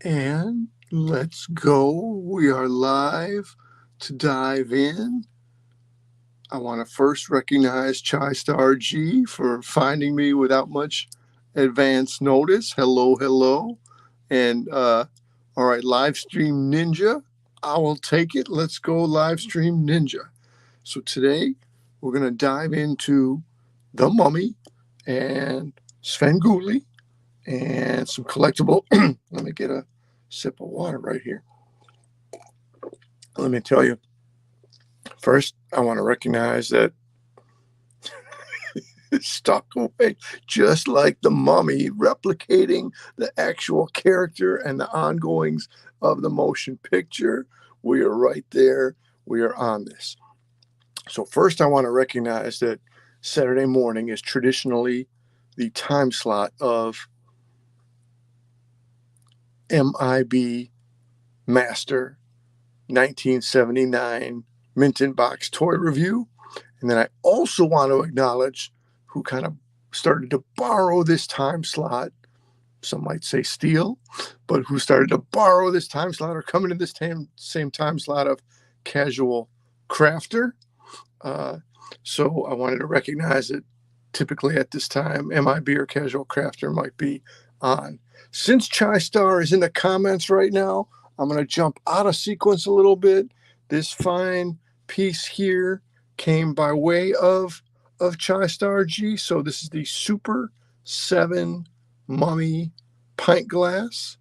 And let's go. We are live to dive in. I want to first recognize Chai Star G for finding me without much advance notice. Hello, hello. And all right, live stream ninja. I will take it. Let's go live stream ninja. So today we're going to dive into the Mummy and Svengoolie and some collectible. Let me get a sip of water right here. Let me tell you, first, I want to recognize that it's stuck away just like the Mummy, replicating the actual character and the ongoings of the motion picture. We are right there. We are on this. So first, I want to recognize that Saturday morning is traditionally the time slot of MIB Master 1979 Mint in Box Toy Review. And then I also want to acknowledge who kind of started to borrow this time slot. Some might say steal, but who started to borrow this time slot or come into this same time slot of Casual Crafter. So I wanted to recognize that typically at this time, MIB or Casual Crafter might be on. Since Chai Star is in the comments right now, I'm going to jump out of sequence a little bit. This fine piece here came by way of Chai Star G. So this is the Super 7 Mummy pint glass.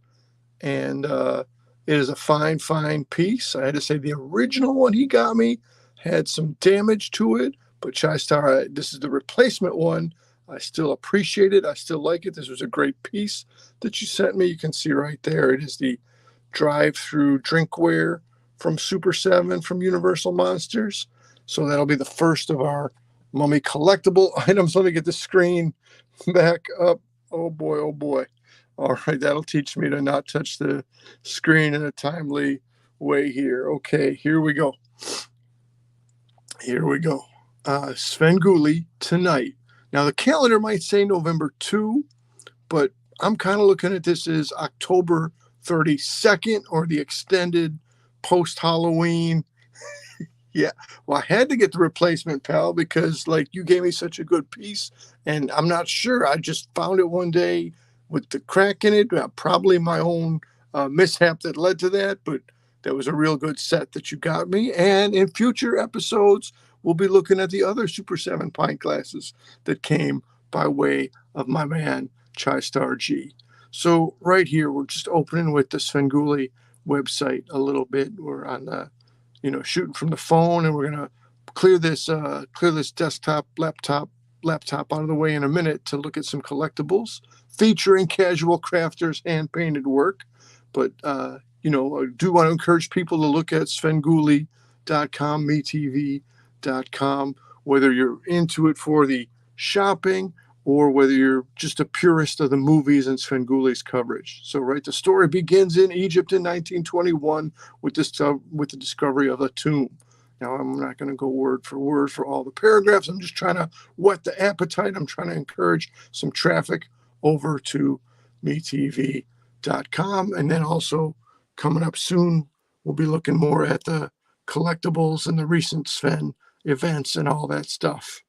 And it is a fine, fine piece. I had to say the original one he got me had some damage to it. But Chai Star, this is the replacement one. I still appreciate it. I still like it. This was a great piece that you sent me. You can see right there. It is the drive-through drinkware from Super 7 from Universal Monsters. So that'll be the first of our Mummy collectible items. Let me get the screen back up. Oh boy, oh boy. All right, that'll teach me to not touch the screen in a timely way here. Okay, here we go. Here we go. Svengoolie tonight. Now the calendar might say November 2, but I'm kind of looking at this as October 32nd or the extended post-Halloween. Yeah, well, I had to get the replacement, pal, because like you gave me such a good piece, and I'm not sure. I just found it one day with the crack in it. Probably my own mishap that led to that, but that was a real good set that you got me. And in future episodes, we'll be looking at the other Super 7 pint glasses that came by way of my man, Chai Star G. So right here, we're just opening with the Svengoolie website a little bit. We're on the, shooting from the phone, and we're gonna clear this desktop laptop out of the way in a minute to look at some collectibles featuring Casual Crafters hand-painted work. But I do want to encourage people to look at Svengoolie.com, metv.com, whether you're into it for the shopping or whether you're just a purist of the movies and Svengoolie's coverage. So, right, the story begins in Egypt in 1921 with the discovery of a tomb. Now, I'm not going to go word for all the paragraphs. I'm just trying to whet the appetite. I'm trying to encourage some traffic over to metv.com. And then also coming up soon, we'll be looking more at the collectibles and the recent Sven events and all that stuff.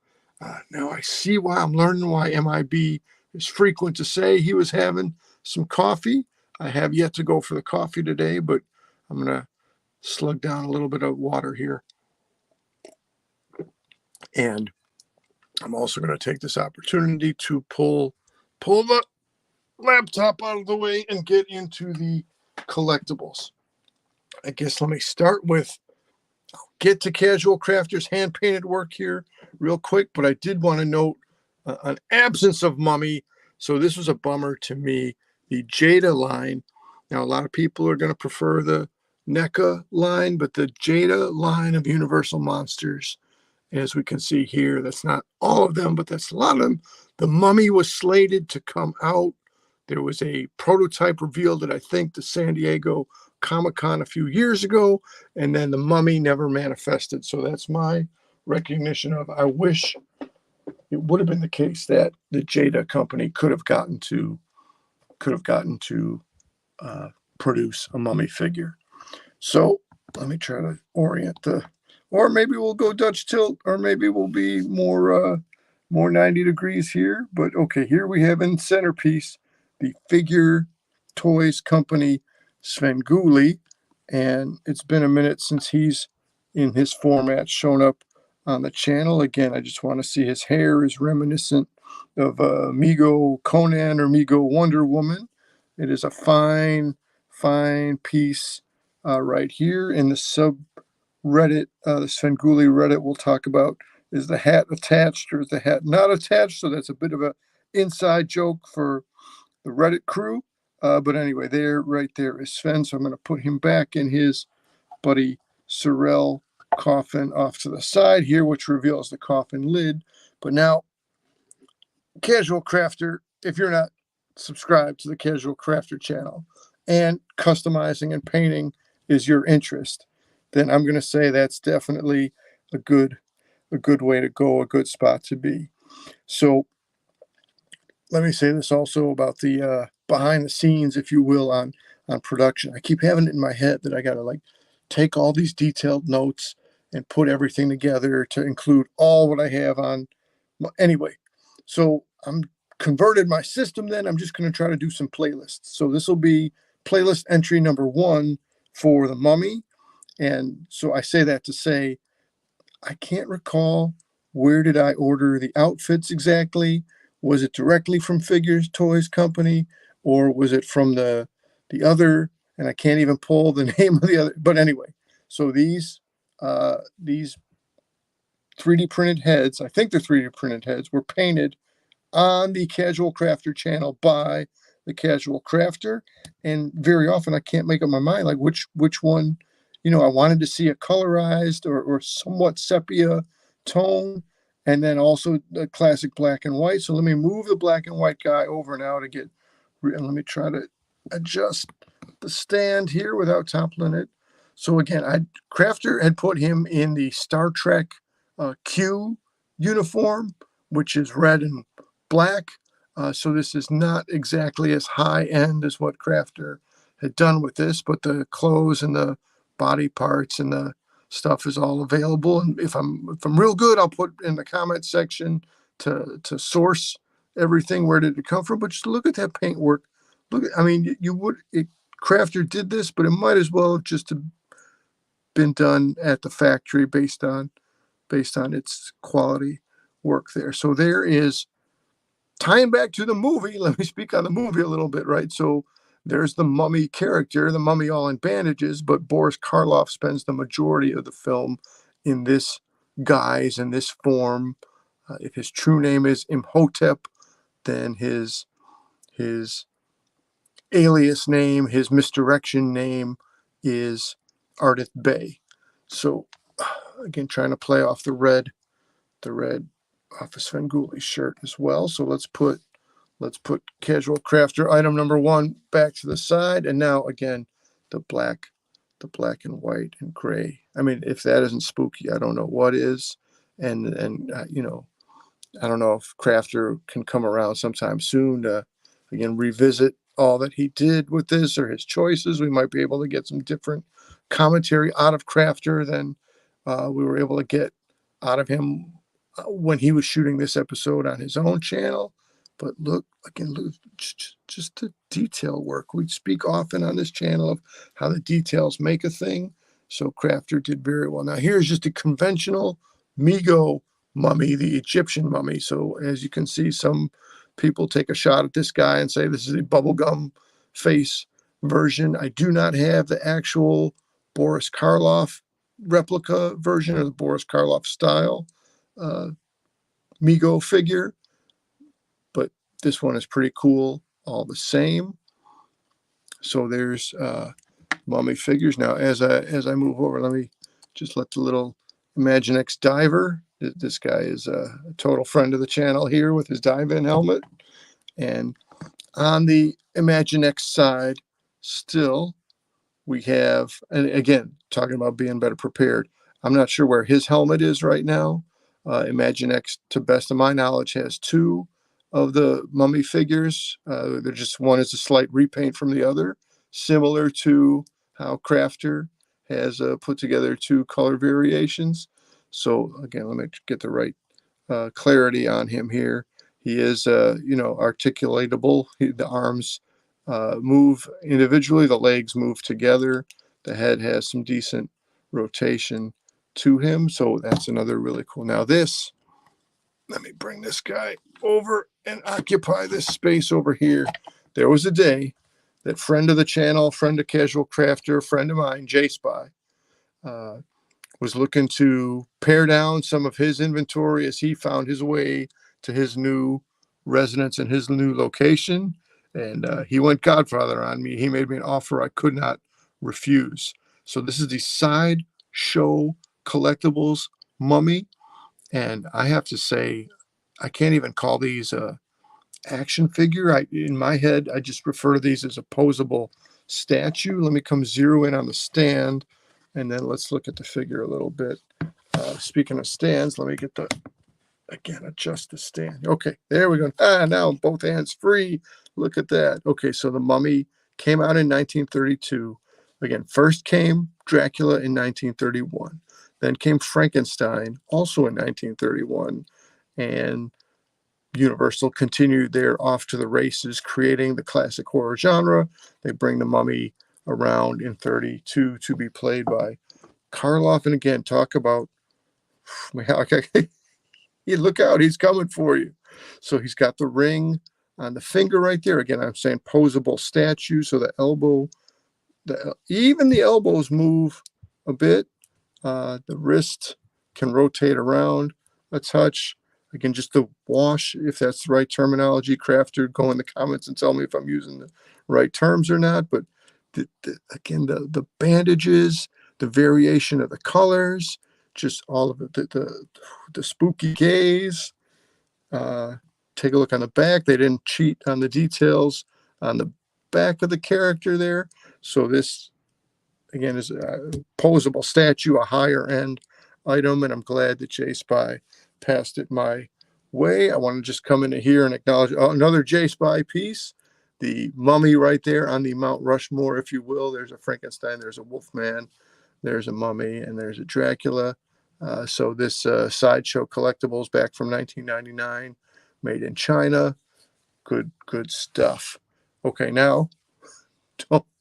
Now I see why I'm learning why MIB is frequent to say he was having some coffee. I have yet to go for the coffee today, but I'm going to slug down a little bit of water here. And I'm also going to take this opportunity to pull the laptop out of the way and get into the collectibles. I guess let me start with, I'll get to Casual Crafters hand-painted work here real quick, but I did want to note an absence of Mummy. So this was a bummer to me. The Jada line. Now, a lot of people are going to prefer the NECA line, but the Jada line of Universal Monsters, as we can see here, that's not all of them, but that's a lot of them. The Mummy was slated to come out. There was a prototype revealed at, I think, the San Diego Comic-Con a few years ago, and then the Mummy never manifested. So that's my recognition of, I wish it would have been the case that the Jada company could have gotten to produce a mummy figure. So let me try to orient or maybe we'll go Dutch tilt, or maybe we'll be more 90 degrees here. But okay, here we have in centerpiece the Figure Toys Company Svengoolie, and it's been a minute since he's in his format shown up on the channel. Again, I just want to see his hair is reminiscent of Mego Conan or Mego Wonder Woman. It is a fine piece right here in the subreddit, the Svengoolie Reddit we'll talk about. Is the hat attached or is the hat not attached? So that's a bit of a inside joke for the Reddit crew. But anyway, right there is Sven. So I'm going to put him back in his Buddy Sorrell coffin off to the side here, which reveals the coffin lid. But now, Casual Crafter, if you're not subscribed to the Casual Crafter channel and customizing and painting is your interest, then I'm going to say that's definitely a good way to go, a good spot to be. So let me say this also about the behind the scenes, if you will, on production. I keep having it in my head that I got to like take all these detailed notes and put everything together to include all what I have on. Anyway, so I'm converted my system. Then I'm just going to try to do some playlists. So this will be playlist entry number 1 for the Mummy. And so I say that to say, I can't recall where did I order the outfits exactly. Was it directly from Figures Toys Company, or was it from the other? And I can't even pull the name of the other. But anyway, so these 3D printed heads, I think they're 3D printed heads, were painted on the Casual Crafter channel by the Casual Crafter. And very often I can't make up my mind like which one. I wanted to see a colorized or somewhat sepia tone, and then also the classic black and white. So let me move the black and white guy over now to get, and let me try to adjust the stand here without toppling it. So again, Crafter had put him in the Star Trek Q uniform, which is red and black. So this is not exactly as high end as what Crafter had done with this, but the clothes and the body parts and the stuff is all available. And if I'm real good, I'll put in the comment section to source everything. Where did it come from? But just look at that paint work. Crafter did this, but it might as well have just been done at the factory based on its quality work there. So there is, tying back to the movie, let me speak on the movie a little bit, right? So there's the Mummy character, the Mummy all in bandages, but Boris Karloff spends the majority of the film in this guise, in this form. If his true name is Imhotep, then his alias name, his misdirection name is Ardith Bey. So again, trying to play off the red off of Svengoolie's shirt as well. So let's put Casual Crafter item number 1 back to the side, and now again the black and white and gray. I mean, if that isn't spooky, I don't know what is. And I don't know if Crafter can come around sometime soon to again revisit all that he did with this or his choices. We might be able to get some different commentary out of Crafter than we were able to get out of him when he was shooting this episode on his own channel. But look just the detail work. We speak often on this channel of how the details make a thing. So Crafter did very well. Now here's just a conventional Mego mummy, the Egyptian mummy. So as you can see, some people take a shot at this guy and say this is a bubblegum face version. I do not have the actual Boris Karloff replica version or the Boris Karloff style Mego figure, but this one is pretty cool all the same. So there's mummy figures. Now as I move over, let me just let the little Imaginext diver, this guy is a total friend of the channel here with his dive-in helmet. And on the Imaginext side still we have, and again talking about being better prepared, I'm not sure where his helmet is right now. Imaginext, to best of my knowledge, has 2 of the mummy figures. They're just, one is a slight repaint from the other. similar to how Crafter has put together 2 color variations. So again, let me get the right clarity on him here. He is, articulatable. The arms move individually, the legs move together. The head has some decent rotation to him. So that's another really cool. Now this, let me bring this guy over and occupy this space over here. There was a day that friend of the channel, friend of Casual Crafter, friend of mine, J Spy, was looking to pare down some of his inventory as he found his way to his new residence and his new location. And he went Godfather on me. He made me an offer I could not refuse. So this is the Sideshow Collectibles Mummy. And I have to say, I can't even call these action figure. In my head, I just refer to these as a posable statue. Let me come zero in on the stand, and then let's look at the figure a little bit. Speaking of stands, let me get adjust the stand. Okay, there we go. Now both hands free. Look at that. Okay, so the Mummy came out in 1932. Again, first came Dracula in 1931. Then came Frankenstein, also in 1931. And Universal continued their off to the races, creating the classic horror genre. They bring the Mummy around in 32 to be played by Karloff. And again, talk about, you look out, he's coming for you. So he's got the ring on the finger right there. Again, I'm saying posable statue. So the elbow, even the elbows move a bit. The wrist can rotate around a touch. Again, just the wash, if that's the right terminology. Crafter, go in the comments and tell me if I'm using the right terms or not. But again, the bandages, the variation of the colors, just all of it, the spooky gaze. Take a look on the back. They didn't cheat on the details on the back of the character there. So this, again, is a posable statue, a higher end item, and I'm glad that J Spy passed it my way. I want to just come into here and acknowledge another J Spy piece, the Mummy right there on the Mount Rushmore, if you will. There's a Frankenstein, there's a Wolfman, there's a Mummy, and there's a Dracula. So this Sideshow Collectibles back from 1999, made in China. Good stuff. Okay, now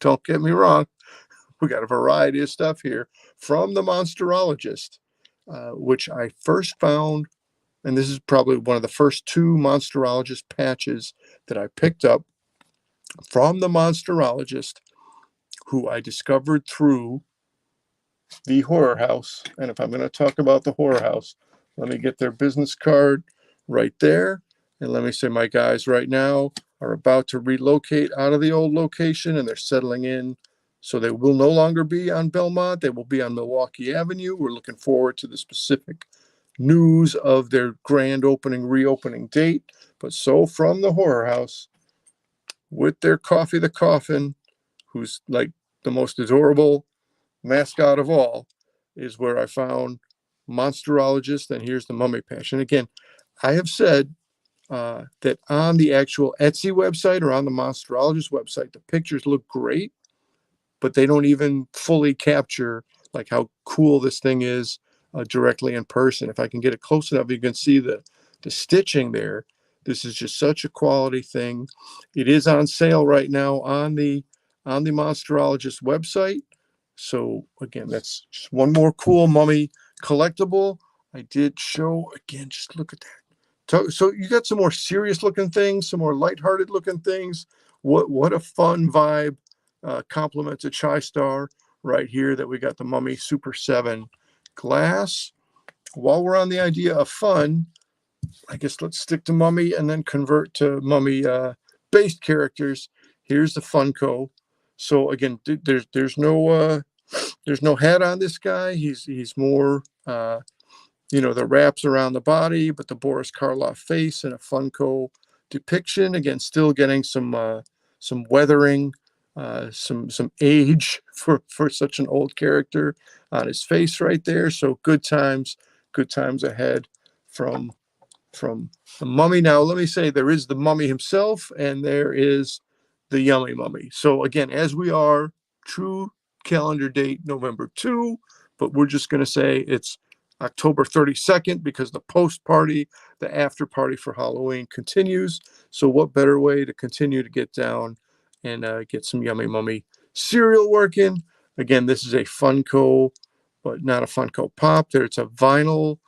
don't get me wrong. We got a variety of stuff here from the Monsterologist, which I first found, and this is probably one of the first 2 Monsterologist patches that I picked up from the Monsterologist, who I discovered through the Horror House. And if I'm going to talk about the Horror House, let me get their business card right there. And let me say my guys right now are about to relocate out of the old location, and they're settling in. So they will no longer be on Belmont. They will be on Milwaukee Avenue. We're looking forward to the specific news of their grand reopening date. But so from the Horror House, with their Coffee the Coffin, who's like the most adorable mascot of all, is where I found Monsterologist, and here's the Mummy Patch. And again, I have said that on the actual Etsy website or on the Monsterologist website, the pictures look great, but they don't even fully capture like how cool this thing is directly in person. If I can get it close enough, you can see the stitching there. This is just such a quality thing. It is on sale right now on the Monsterologist website. So again, that's just one more cool Mummy collectible. I did show, again, just look at that. So you got some more serious looking things, some more lighthearted looking things. What a fun vibe. Compliment to Chi-Star right here that we got the Mummy Super 7 glass. While we're on the idea of fun, I guess let's stick to Mummy and then convert to Mummy based characters. Here's the Funko. So again, there's no head on this guy. He's more the wraps around the body, but the Boris Karloff face and a Funko depiction. Again, still getting some weathering, some age for such an old character on his face right there. So good times ahead from the Mummy. Now let me say there is the Mummy himself, and there is the Yummy Mummy. So again, as we are, true calendar date November 2, but we're just going to say it's October 32nd because the post party, the after party for Halloween continues. So what better way to continue to get down and get some Yummy Mummy cereal working? Again, this is a Funko, but not a Funko Pop. There, it's a vinyl.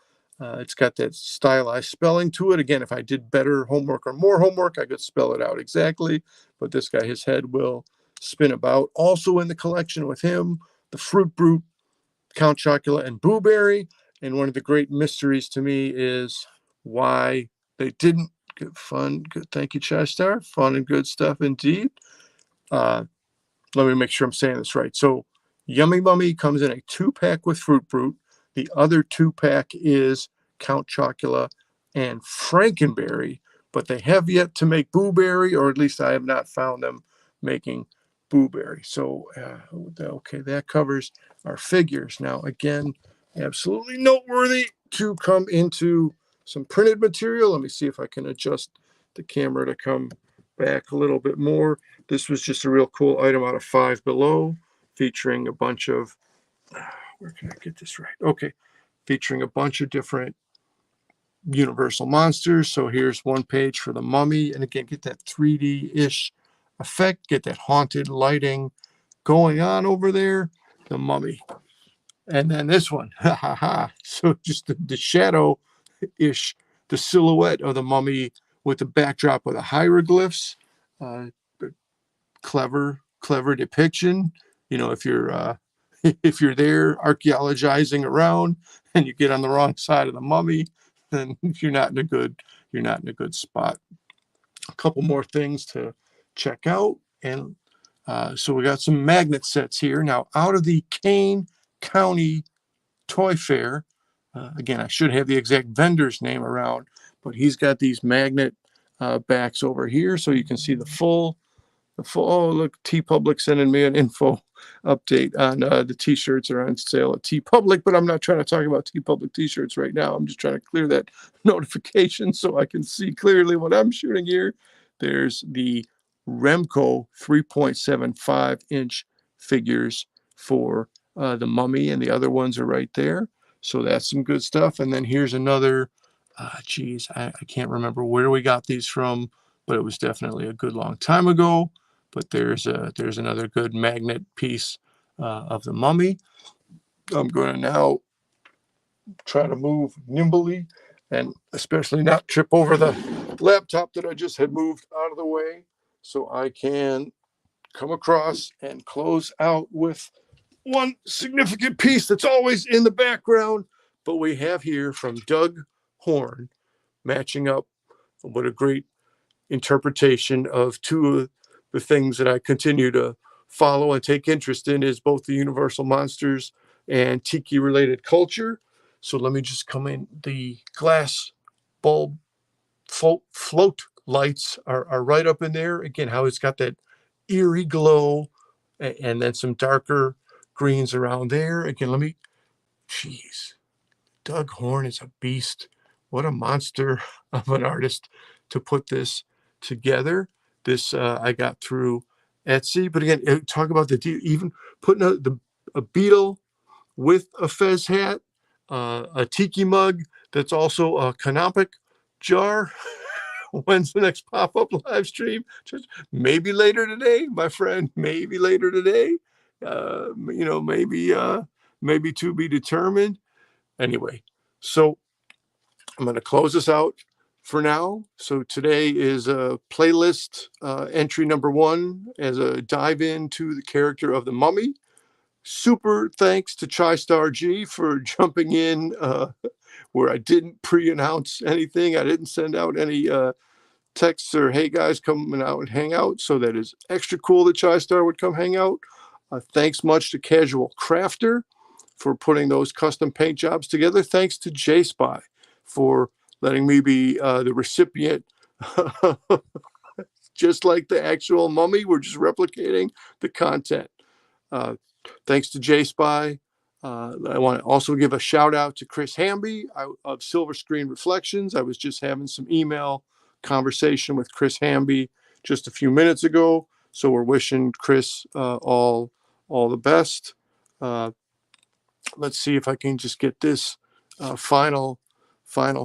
It's got that stylized spelling to it. Again, if I did better homework or more homework, I could spell it out exactly. But this guy, his head will spin about. Also in the collection with him, the Fruit Brute, Count Chocula, and Boo Berry. And one of the great mysteries to me is why they didn't get fun. Good, thank you, Chester. Fun and good stuff indeed. Let me make sure I'm saying this right. So Yummy Mummy comes in a 2-pack with Fruit Brute. The other 2-pack is Count Chocula and Frankenberry, but they have yet to make Boo Berry, or at least I have not found them making Boo Berry. So, okay, that covers our figures. Now, again, absolutely noteworthy to come into some printed material. Let me see if I can adjust the camera to come back a little bit more. This was just a real cool item out of Five Below, featuring a bunch of, where can I get this right? Okay, featuring a bunch of different Universal monsters. So here's one page for the Mummy, and again, get that 3D-ish effect, get that haunted lighting going on over there, the Mummy. And then this one, ha ha ha. So just the shadow-ish, the silhouette of the Mummy with the backdrop of the hieroglyphs. Clever depiction. You know, if you're if you're there archaeologizing around and you get on the wrong side of the Mummy, then you're not in a good spot. A couple more things to check out, and so we got some magnet sets here now out of the Kane County Toy Fair. Again, I should have the exact vendor's name around, but he's got these magnet backs over here, so you can see the full. Oh, look, TeePublic sending me an info update on the t-shirts are on sale at TeePublic, but I'm not trying to talk about TeePublic t-shirts right now. I'm just trying to clear that notification so I can see clearly what I'm shooting here. There's the Remco 3.75-inch figures for the Mummy, and the other ones are right there. So that's some good stuff. And then here's another, I can't remember where we got these from, but it was definitely a good long time ago. But there's another good magnet piece of the Mummy. I'm going to now try to move nimbly and especially not trip over the laptop that I just had moved out of the way, so I can come across and close out with one significant piece that's always in the background. But we have here from Doug Horn, matching up. What a great interpretation of two of the things that I continue to follow and take interest in is both the Universal monsters and tiki related culture. So let me just come in. The glass bulb float lights are right up in there. Again, how it's got that eerie glow and then some darker greens around there. Again, jeez, Doug Horn is a beast. What a monster of an artist to put this together. This I got through Etsy, but again, talk about even putting a beetle with a fez hat, a tiki mug that's also a canopic jar. When's the next pop-up live stream? Just maybe later today, my friend. Maybe later today. Maybe to be determined. Anyway, so I'm going to close this out for now. So today is a playlist entry number 1 as a dive into the character of the Mummy. Super thanks to Chai-Star G for jumping in where I didn't pre-announce anything. I didn't send out any texts or, hey guys, coming out and hang out. So that is extra cool that Chai-Star would come hang out. Thanks much to Casual Crafter for putting those custom paint jobs together. Thanks to J-Spy for letting me be the recipient. Just like the actual Mummy, we're just replicating the content. Thanks to J-Spy. I want to also give a shout out to Chris Hamby of Silver Screen Reflections. I was just having some email conversation with Chris Hamby just a few minutes ago. So we're wishing Chris all the best. Uh, let's see if I can just get this final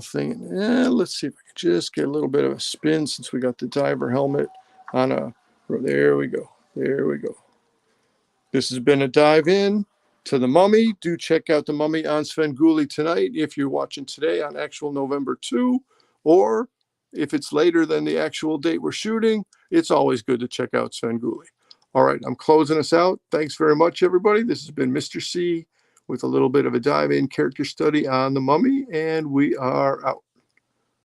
thing. Let's see if I can just get a little bit of a spin since we got the diver helmet on a. There we go. There we go. This has been a dive in to the Mummy. Do check out the Mummy on Svengoolie tonight if you're watching today on actual November 2, or if it's later than the actual date we're shooting, it's always good to check out Svengoolie. All right, I'm closing us out. Thanks very much, everybody. This has been Mr. C with a little bit of a dive in character study on the Mummy, and we are out.